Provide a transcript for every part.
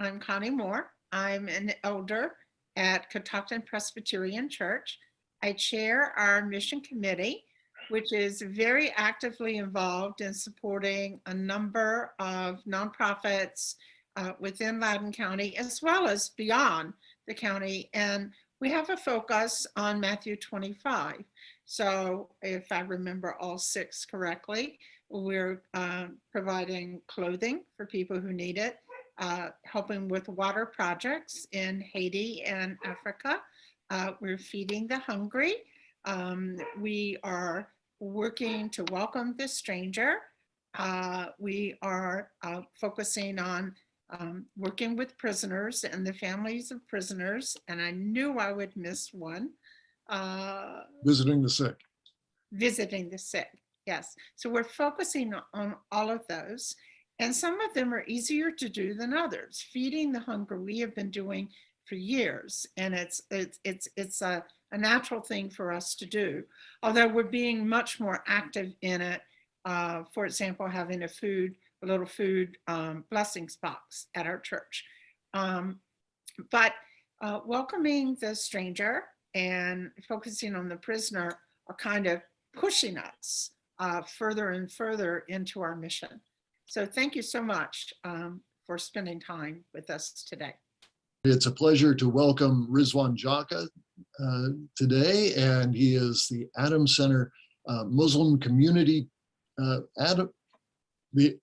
I'm Connie Moore. I'm an elder at Catoctin Presbyterian Church. I chair our mission committee, which is very actively involved in supporting a number of nonprofits within Loudoun County, as well as beyond the county. And we have a focus on Matthew 25. So if I remember all 6 correctly, we're providing clothing for people who need it, helping with water projects in Haiti and Africa. We're feeding the hungry. We are working to welcome the stranger. We are focusing on working with prisoners and the families of prisoners. And I knew I would miss one. Visiting the sick. Visiting the sick, yes. So we're focusing on all of those. And some of them are easier to do than others. Feeding the hungry, we have been doing for years, and it's a natural thing for us to do. Although we're being much more active in it. For example, having a little food blessings box at our church. But welcoming the stranger and focusing on the prisoner are kind of pushing us further and further into our mission. So thank you so much for spending time with us today. It's a pleasure to welcome Rizwan Jaka today, and he is the Adams Center Muslim Community, the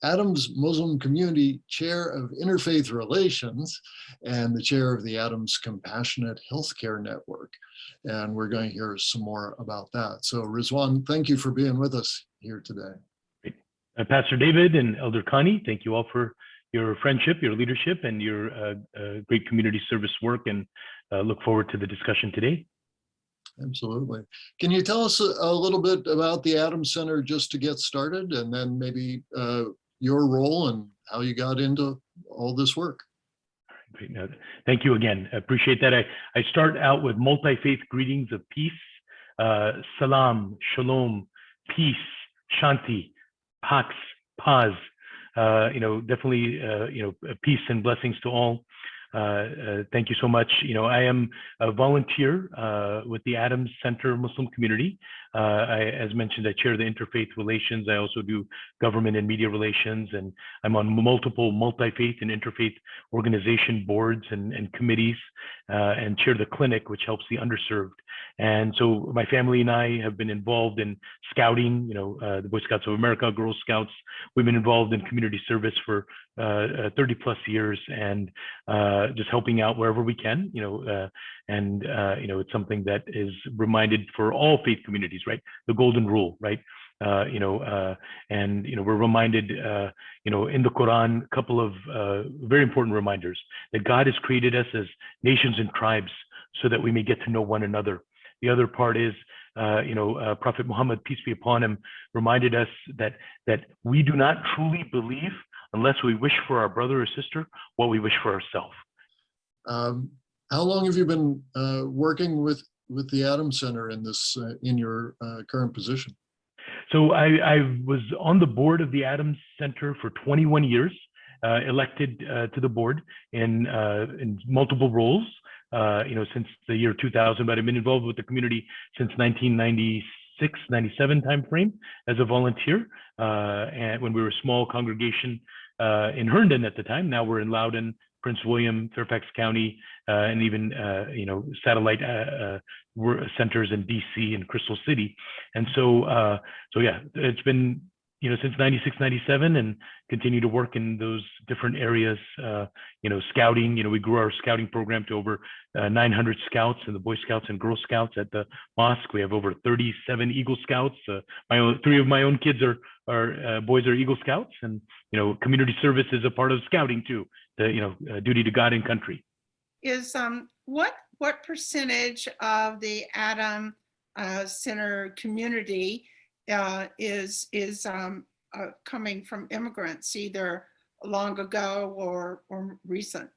Adams Muslim Community Chair of Interfaith Relations and the Chair of the Adams Compassionate Healthcare Network. And we're going to hear some more about that. So Rizwan, thank you for being with us here today. Pastor David and Elder Connie, thank you all for your friendship, your leadership, and your great community service work, and look forward to the discussion today. Absolutely. Can you tell us a little bit about the Adams Center just to get started, and then maybe your role and how you got into all this work? Great. Thank you again. I appreciate that. I start out with multi-faith greetings of peace. Salam, shalom, peace, shanti, pax, paz. Definitely, peace and blessings to all. Thank you so much. I am a volunteer with the Adams Center Muslim Community. As mentioned, I chair the Interfaith Relations. I also do government and media relations, and I'm on multiple multi-faith and interfaith organization boards and committees, and chair the clinic, which helps the underserved. And so my family and I have been involved in scouting, the Boy Scouts of America, Girl Scouts. We've been involved in community service for 30 plus years, and just helping out wherever we can, it's something that is reminded for all faith communities, right? The golden rule, right? We're reminded, in the Quran, a couple of very important reminders that God has created us as nations and tribes so that we may get to know one another. The other part is, Prophet Muhammad, peace be upon him, reminded us that we do not truly believe unless we wish for our brother or sister what we wish for ourselves. How long have you been working with the Adams Center in this in your current position? So I was on the board of the Adams Center for 21 years, elected to the board in multiple roles. Since the year 2000, but I've been involved with the community since 1996, 97 timeframe as a volunteer. And when we were a small congregation in Herndon at the time, now we're in Loudoun, Prince William, Fairfax County, and even satellite centers in DC and Crystal City. And so yeah, it's been since 96, 97, and continue to work in those different areas. Scouting, we grew our scouting program to over 900 scouts in the Boy Scouts and Girl Scouts at the mosque. We have over 37 Eagle Scouts. 3 of my own kids are boys are Eagle Scouts, and community service is a part of scouting too. The duty to God and country. Is what percentage of the Adams Center community is coming from immigrants, either long ago or recent?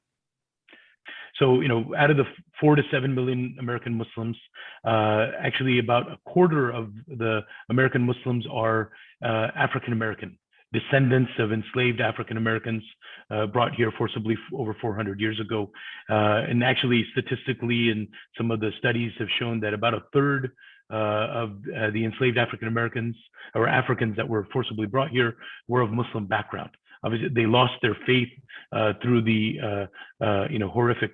So, out of the 4 to 7 million American Muslims, actually about a quarter of the American Muslims are African American. descendants of enslaved African Americans brought here forcibly over 400 years ago. And actually, statistically, and some of the studies have shown that about a third of the enslaved African Americans or Africans that were forcibly brought here were of Muslim background. Obviously, they lost their faith through the horrific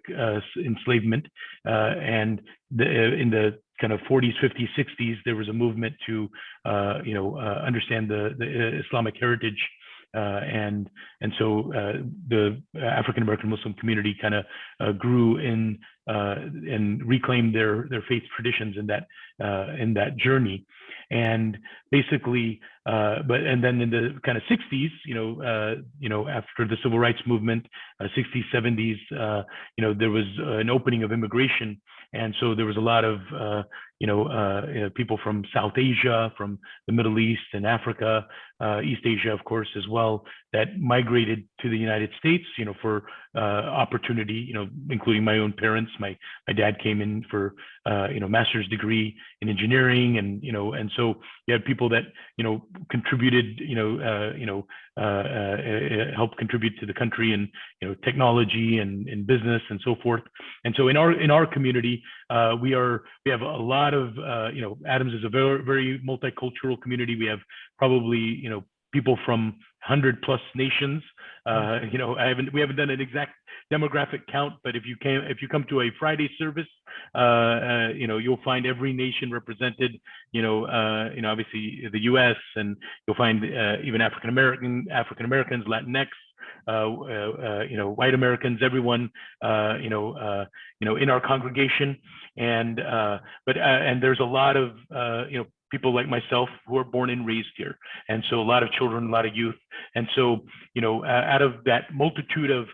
enslavement, and in the kind of 40s, 50s, 60s, there was a movement to understand the Islamic heritage, and so the African American Muslim community kind of grew in and reclaimed their faith traditions in that journey. And basically, and then in the kind of 60s, after the civil rights movement, 60s, 70s, there was an opening of immigration. And so there was a lot of, people from South Asia, from the Middle East and Africa, East Asia, of course, as well, that migrated to the United States, for opportunity, including my own parents. My dad came in for, master's degree in engineering, and so you had people that, contributed, helped contribute to the country and, technology and business and so forth. And so in our community, we have a lot of, Adams is a very, very multicultural community. We have probably, people from 100+ nations. We haven't done an exact demographic count, but if you come to a Friday service, you'll find every nation represented. Obviously the U.S., and you'll find even African Americans, Latinx, white Americans, everyone, in our congregation, and there's a lot of people like myself who are born and raised here, and so a lot of children, a lot of youth, and so out of that multitude of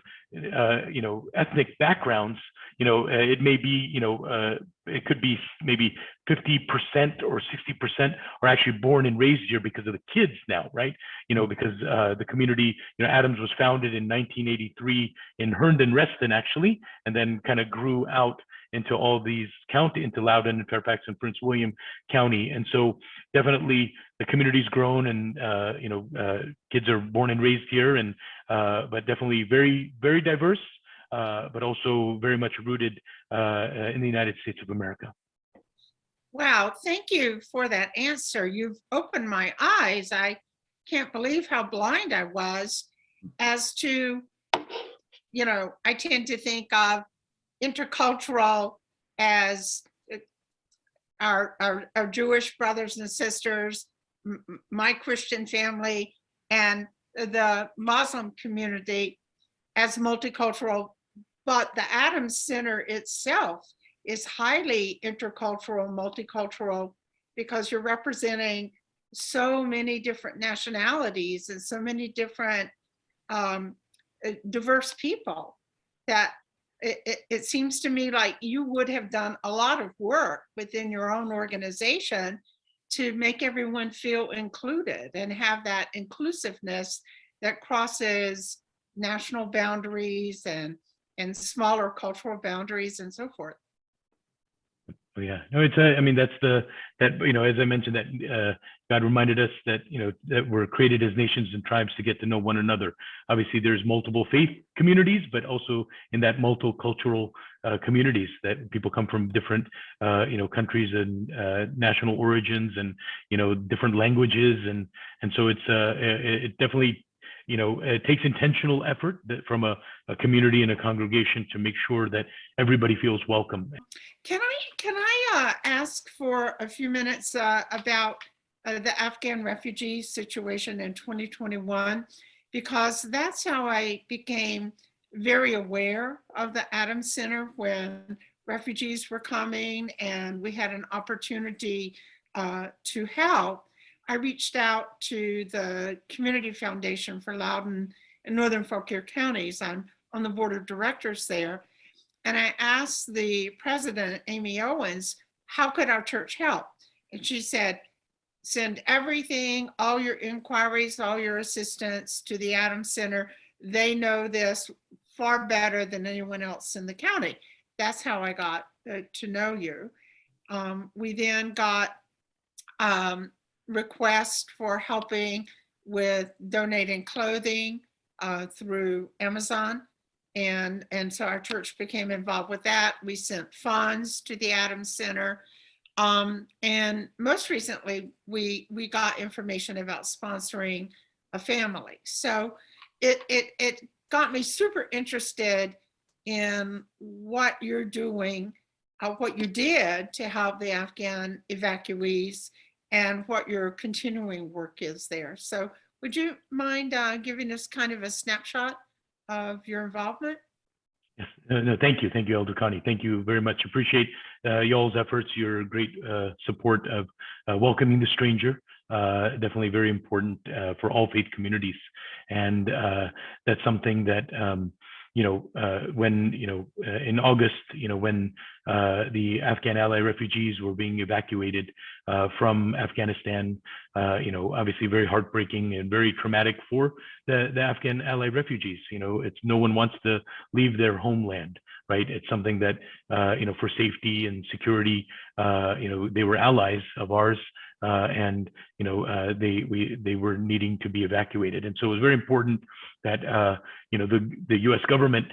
ethnic backgrounds, it may be it could be maybe 50% or 60% are actually born and raised here because of the kids now, right? Because the community, Adams was founded in 1983 in Herndon, Reston, actually, and then kind of grew out into all these into Loudoun and Fairfax and Prince William County. And so definitely the community's grown, and kids are born and raised here, and but definitely very, very diverse, but also very much rooted in the United States of America. Wow, thank you for that answer. You've opened my eyes. I can't believe how blind I was as to, I tend to think of intercultural as our Jewish brothers and sisters, my Christian family, and the Muslim community as multicultural, but the Adams Center itself is highly intercultural, multicultural, because you're representing so many different nationalities and so many different diverse people that it seems to me like you would have done a lot of work within your own organization to make everyone feel included and have that inclusiveness that crosses national boundaries and smaller cultural boundaries and so forth. Yeah, no, it's that's as I mentioned, that God reminded us that that we're created as nations and tribes to get to know one another. Obviously, there's multiple faith communities, but also in that multicultural communities that people come from different countries and national origins, and different languages, and so it definitely it takes intentional effort from a community and a congregation to make sure that everybody feels welcome. Can I ask for a few minutes about the Afghan refugee situation in 2021? Because that's how I became very aware of the Adams Center when refugees were coming and we had an opportunity to help. I reached out to the Community Foundation for Loudoun and Northern Fauquier counties. I'm on the board of directors there. And I asked the president, Amy Owens, how could our church help? And she said, send everything, all your inquiries, all your assistance to the Adams Center. They know this far better than anyone else in the county. That's how I got to know you. We then got requests for helping with donating clothing through Amazon. And so our church became involved with that. We sent funds to the Adams Center. And most recently, we got information about sponsoring a family. So it got me super interested in what you're doing, what you did to help the Afghan evacuees, and what your continuing work is there. So would you mind giving us kind of a snapshot of your involvement? Yes. No, thank you. Thank you, Elder Connie. Thank you very much. Appreciate y'all's efforts, your great support of welcoming the stranger. Definitely very important for all faith communities. And that's something that, when, in August, when the Afghan ally refugees were being evacuated from Afghanistan, obviously very heartbreaking and very traumatic for the Afghan ally refugees. It's no one wants to leave their homeland, right? It's something that, for safety and security, they were allies of ours. And they were needing to be evacuated, and so it was very important that the U.S. government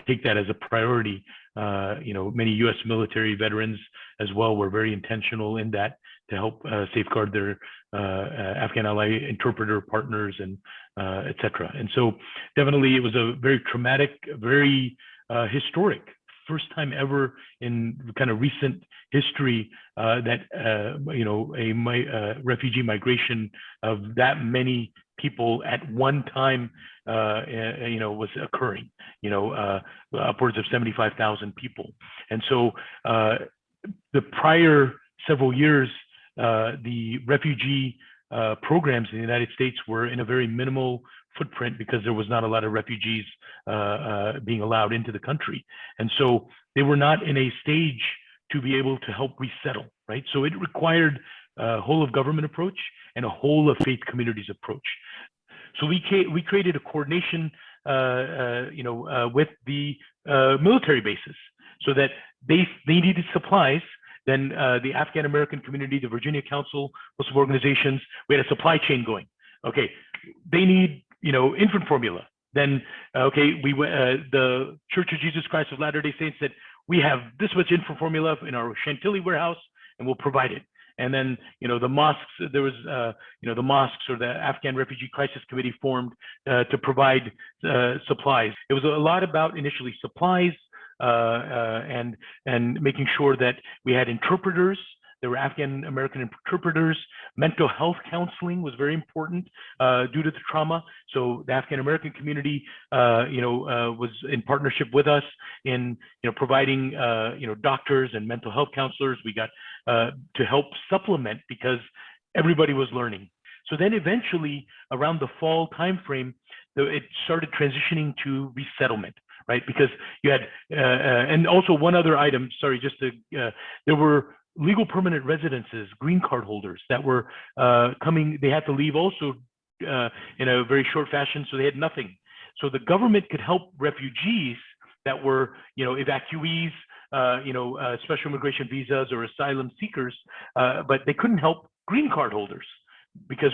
take that as a priority. Many U.S. military veterans as well were very intentional in that to help safeguard their Afghan ally interpreter partners and etc. And so definitely it was a very traumatic, very historic. First time ever in kind of recent history that refugee migration of that many people at one time was occurring. Upwards of 75,000 people. And so the prior several years, the refugee programs in the United States were in a very minimal footprint because there was not a lot of refugees being allowed into the country. And so they were not in a stage to be able to help resettle, right? So it required a whole of government approach and a whole of faith communities approach. So we created a coordination, with the military bases so that they needed supplies. Then the Afghan American community, the Virginia Council, host of organizations, we had a supply chain going. Okay, they need infant formula. Then the Church of Jesus Christ of Latter-day Saints said, we have this much infant formula in our Chantilly warehouse, and we'll provide it. And then the mosques, there was the mosques or the Afghan Refugee Crisis Committee formed to provide supplies. It was a lot about initially supplies and making sure that we had interpreters. There were Afghan American interpreters. Mental health counseling was very important due to the trauma. So the Afghan American community, was in partnership with us in providing doctors and mental health counselors. We got to help supplement because everybody was learning. So then eventually around the fall timeframe, it started transitioning to resettlement. Right, because you had, and also one other item. Sorry, just to there were legal permanent residences, green card holders that were coming. They had to leave also in a very short fashion, so they had nothing. So the government could help refugees that were, evacuees, special immigration visas or asylum seekers, but they couldn't help green card holders because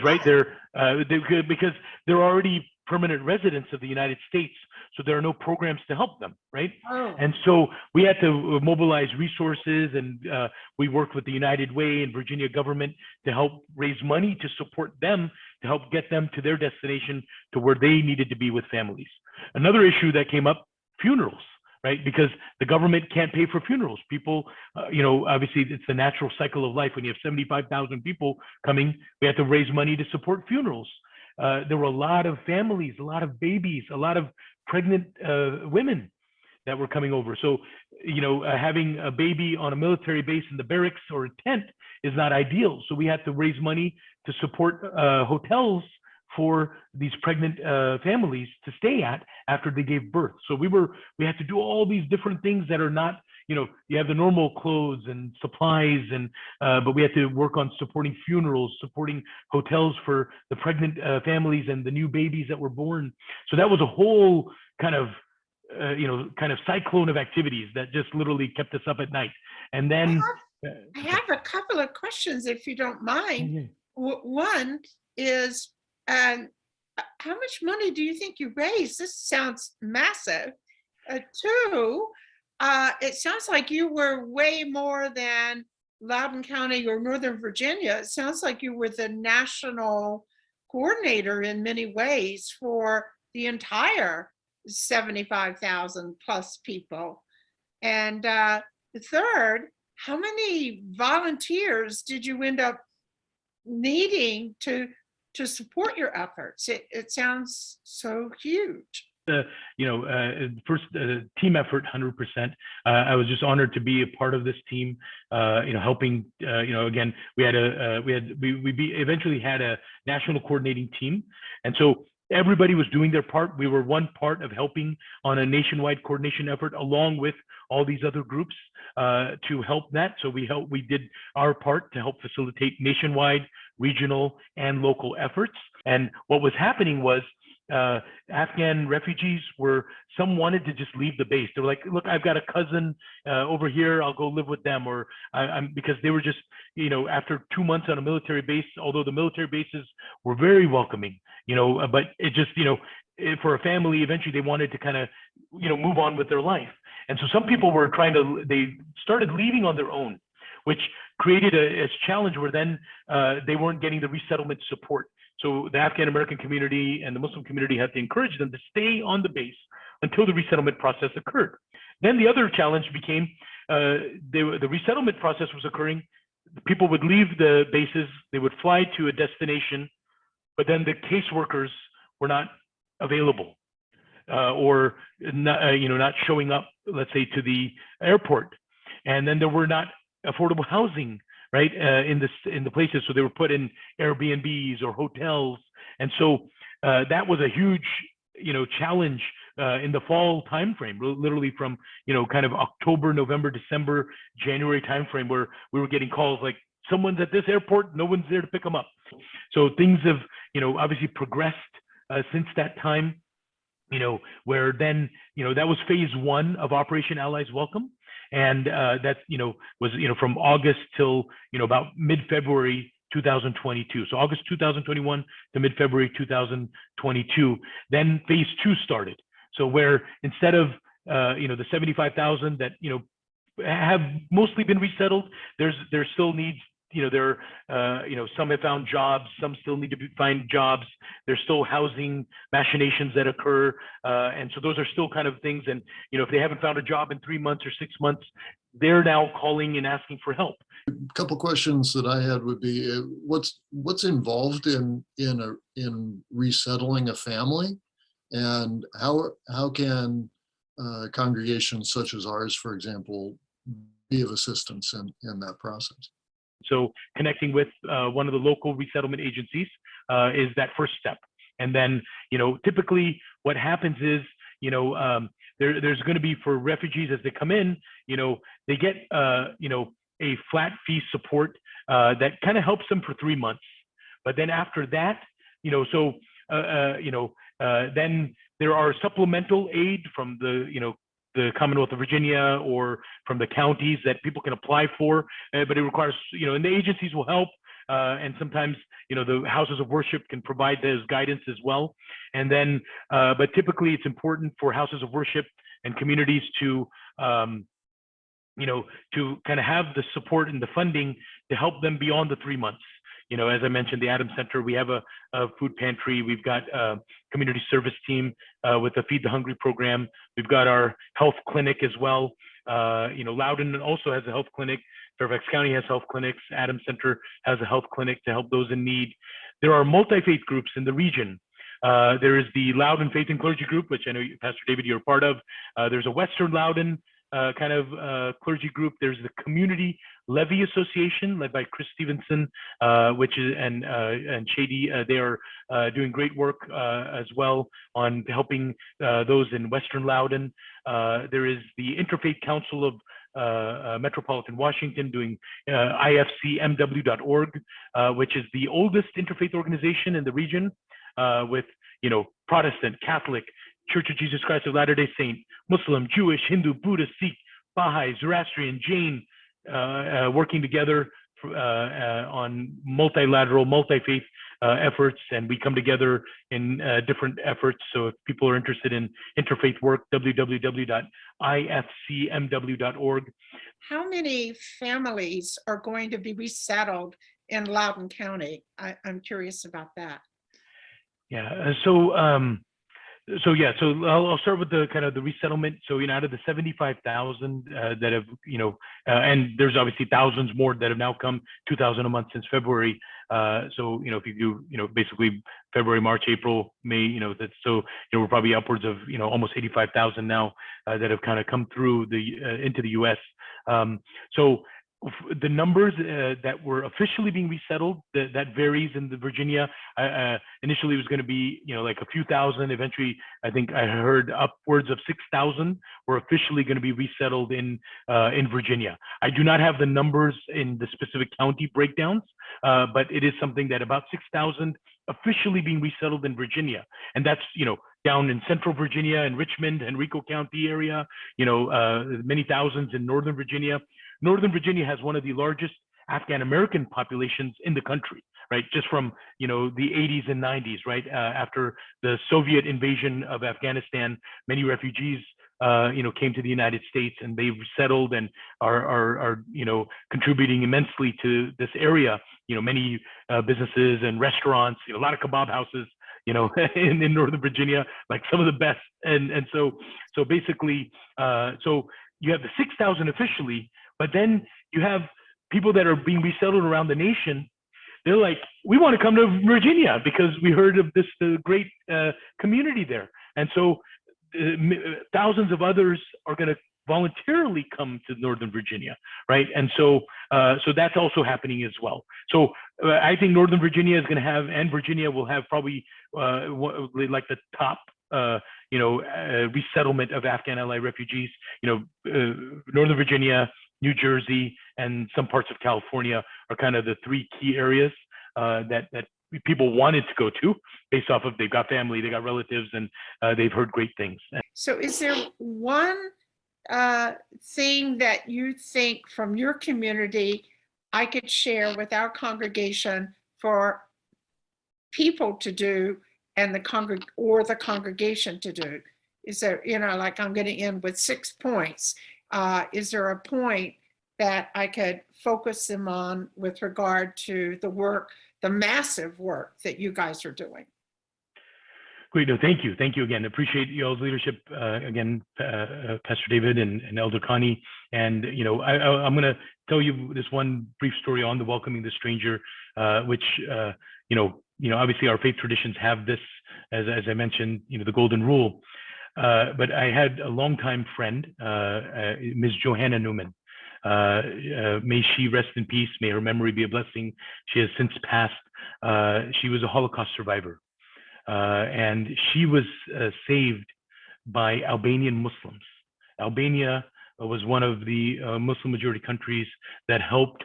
because they're already permanent residents of the United States. So there are no programs to help them, right? Oh. And so we had to mobilize resources, and we worked with the United Way and Virginia government to help raise money to support them, to help get them to their destination, to where they needed to be with families. Another issue that came up, funerals, right? Because the government can't pay for funerals. People, obviously it's the natural cycle of life. When you have 75,000 people coming, we have to raise money to support funerals. There were a lot of families, a lot of babies, a lot of pregnant women that were coming over. So, having a baby on a military base in the barracks or a tent is not ideal. So we had to raise money to support hotels for these pregnant families to stay at after they gave birth. So we had to do all these different things that are not, you have the normal clothes and supplies, and but we had to work on supporting funerals, supporting hotels for the pregnant families and the new babies that were born. So that was a whole kind of cyclone of activities that just literally kept us up at night. And then I have a couple of questions, if you don't mind. One, is, how much money do you think you raised? This sounds massive. Two, it sounds like you were way more than Loudoun County or Northern Virginia. It sounds like you were the national coordinator in many ways for the entire 75,000 plus people. And third, how many volunteers did you end up needing to support your efforts? It sounds so huge. First team effort, 100%. I was just honored to be a part of this team. Helping. Again, we eventually had a national coordinating team, and so everybody was doing their part. We were one part of helping on a nationwide coordination effort, along with all these other groups to help that. So we did our part to help facilitate nationwide, regional, and local efforts. And what was happening was, Afghan refugees some wanted to just leave the base. They were like, look, I've got a cousin over here, I'll go live with them. Or because they were just, after 2 months on a military base, although the military bases were very welcoming, but it just, for a family, eventually they wanted to kind of, move on with their life. And so some people were they started leaving on their own, which created a challenge where then they weren't getting the resettlement support. So the Afghan American community and the Muslim community had to encourage them to stay on the base until the resettlement process occurred. Then the other challenge became the resettlement process was occurring. People would leave the bases, they would fly to a destination, but then the caseworkers were not available or not showing up, let's say, to the airport. And then there were not affordable housing, right, in the places. So they were put in Airbnbs or hotels. And so that was a huge, challenge in the fall timeframe, literally from, kind of October, November, December, January timeframe, where we were getting calls like, someone's at this airport, no one's there to pick them up. So things have, obviously progressed since that time, where then, that was phase one of Operation Allies Welcome. And that, was, from August till, about mid-February 2022. So August 2021 to mid-February 2022. Then phase two started. So where instead of, the 75,000 that, have mostly been resettled, there still needs, some have found jobs, some still need to find jobs. There's still housing machinations that occur. And so those are still kind of things. And, if they haven't found a job in 3 months or 6 months, they're now calling and asking for help. A couple questions that I had would be, what's involved in resettling a family, and how can congregations such as ours, for example, be of assistance in that process? So connecting with one of the local resettlement agencies is that first step. And then, typically what happens is, there's going to be, for refugees as they come in, they get, a flat fee support that kind of helps them for 3 months. But then after that, then there are supplemental aid from the Commonwealth of Virginia or from the counties that people can apply for, but it requires, and the agencies will help. And sometimes, the houses of worship can provide those guidance as well. And then, but typically it's important for houses of worship and communities to, to kind of have the support and the funding to help them beyond the 3 months. As I mentioned, the Adams Center, we have a food pantry. We've got a community service team with the Feed the Hungry program. We've got our health clinic as well. Loudoun also has a health clinic. Fairfax County has health clinics. Adams Center has a health clinic to help those in need. There are multi-faith groups in the region. There is the Loudoun Faith and Clergy Group, which I know, Pastor David, you're a part of. There's a Western Loudoun kind of clergy group. There's the Community Levy Association led by Chris Stevenson, which is and Shady. They are doing great work as well on helping those in Western Loudoun. There is the Interfaith Council of Metropolitan Washington doing ifcmw.org, which is the oldest interfaith organization in the region, with Protestant, Catholic, Church of Jesus Christ of Latter-day Saint, Muslim, Jewish, Hindu, Buddhist, Sikh, Baha'i, Zoroastrian, Jain, working together on multilateral, multi-faith efforts, and we come together in different efforts. So if people are interested in interfaith work, www.ifcmw.org. How many families are going to be resettled in Loudoun County? I'm curious about that. Yeah, so I'll start with the kind of the resettlement. So, out of the 75,000 that have, and there's obviously thousands more that have now come, 2,000 a month since February. So, if you do, basically February, March, April, May, that's so, we're probably upwards of, almost 85,000 now that have kind of come through into the U.S. So the numbers that were officially being resettled, that varies in the Virginia. Initially, it was going to be, like a few thousand. Eventually, I think I heard upwards of 6,000 were officially going to be resettled in Virginia. I do not have the numbers in the specific county breakdowns, but it is something that about 6,000 officially being resettled in Virginia, and that's down in Central Virginia and Richmond, Henrico County area. Many thousands in Northern Virginia. Northern Virginia has one of the largest Afghan American populations in the country, right? Just from, the 80s and 90s, right? After the Soviet invasion of Afghanistan, many refugees, came to the United States, and they've settled and are contributing immensely to this area. Many businesses and restaurants, a lot of kebab houses, in Northern Virginia, like some of the best. And so basically, so you have the 6,000 officially, but then you have people that are being resettled around the nation. They're like, we want to come to Virginia because we heard of this great community there. And so thousands of others are going to voluntarily come to Northern Virginia, right? And so that's also happening as well. So I think Northern Virginia is going to have, and Virginia will have probably like the top resettlement of Afghan ally refugees. Northern Virginia, New Jersey, and some parts of California are kind of the three key areas that people wanted to go to, based off of they've got family, they got relatives, and they've heard great things. So is there one thing that you think from your community I could share with our congregation for people to do and the congregation to do? Is there, like I'm going to end with 6 points. Is there a point that I could focus them on with regard to the work, the massive work that you guys are doing? Great. No, thank you. Thank you again. Appreciate y'all's leadership again, Pastor David and Elder Connie. And, I'm going to tell you this one brief story on the welcoming the stranger, which, obviously our faith traditions have this, as I mentioned, the golden rule. But I had a longtime friend, Ms. Johanna Newman. May she rest in peace. May her memory be a blessing. She has since passed. She was a Holocaust survivor. And she was saved by Albanian Muslims. Albania was one of the Muslim majority countries that helped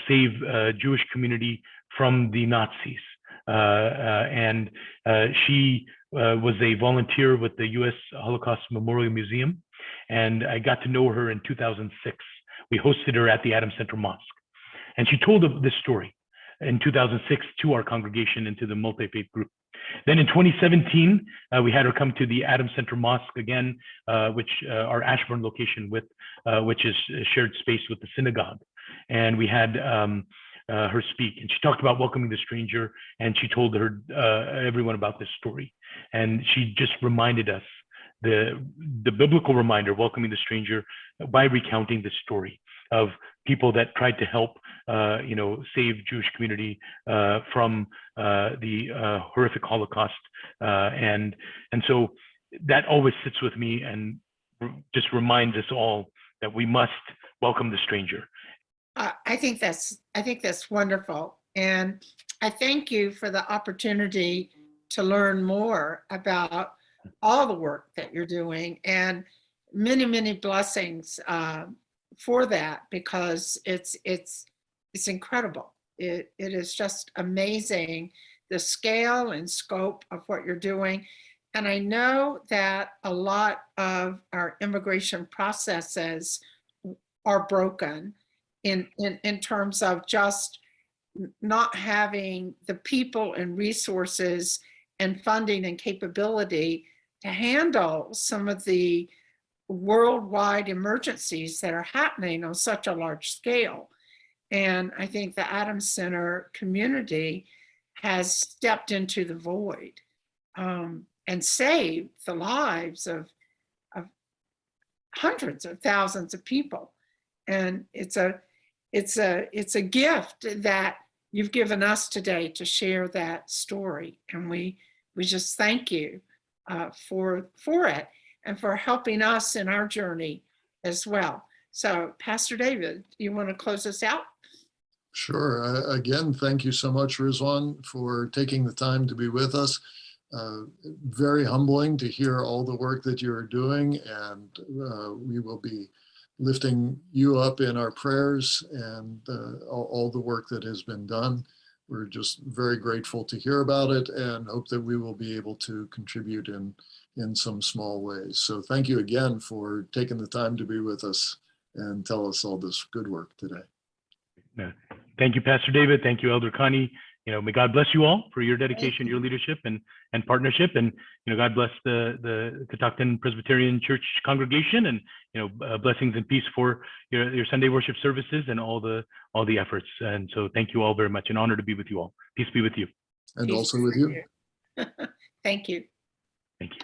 save Jewish community from the Nazis. And she was a volunteer with the U.S. Holocaust Memorial Museum. And I got to know her in 2006. We hosted her at the Adams Center Mosque. And she told this story in 2006 to our congregation and to the multi-faith group. Then in 2017, we had her come to the Adams Center Mosque again, which our Ashburn location which is shared space with the synagogue. And we had her speak, and she talked about welcoming the stranger, and she told everyone about this story. And she just reminded us the biblical reminder, welcoming the stranger, by recounting the story of people that tried to help, save Jewish community from the horrific Holocaust, and so that always sits with me and just reminds us all that we must welcome the stranger. I think that's wonderful, and I thank you for the opportunity to learn more about all the work that you're doing, and many, many blessings for that, because it's incredible. It is just amazing, the scale and scope of what you're doing. And I know that a lot of our immigration processes are broken in terms of just not having the people and resources and funding and capability to handle some of the worldwide emergencies that are happening on such a large scale. And I think the Adams Center community has stepped into the void and saved the lives of hundreds of thousands of people. And it's a gift that you've given us today to share that story. And we just thank you for it and for helping us in our journey as well. So Pastor David, you want to close us out? Sure. Again, thank you so much, Rizwan, for taking the time to be with us. Very humbling to hear all the work that you're doing, and we will be lifting you up in our prayers and all the work that has been done. We're just very grateful to hear about it and hope that we will be able to contribute in some small ways. So thank you again for taking the time to be with us and tell us all this good work today. Yeah. Thank you, Pastor David. Thank you, Elder Connie. May God bless you all for your dedication, your leadership and partnership. And, God bless the Catoctin Presbyterian Church congregation, and, blessings and peace for your Sunday worship services and all the efforts. And so thank you all very much. An honor to be with you all. Peace be with you. And Peace also with you. Thank you. Thank you.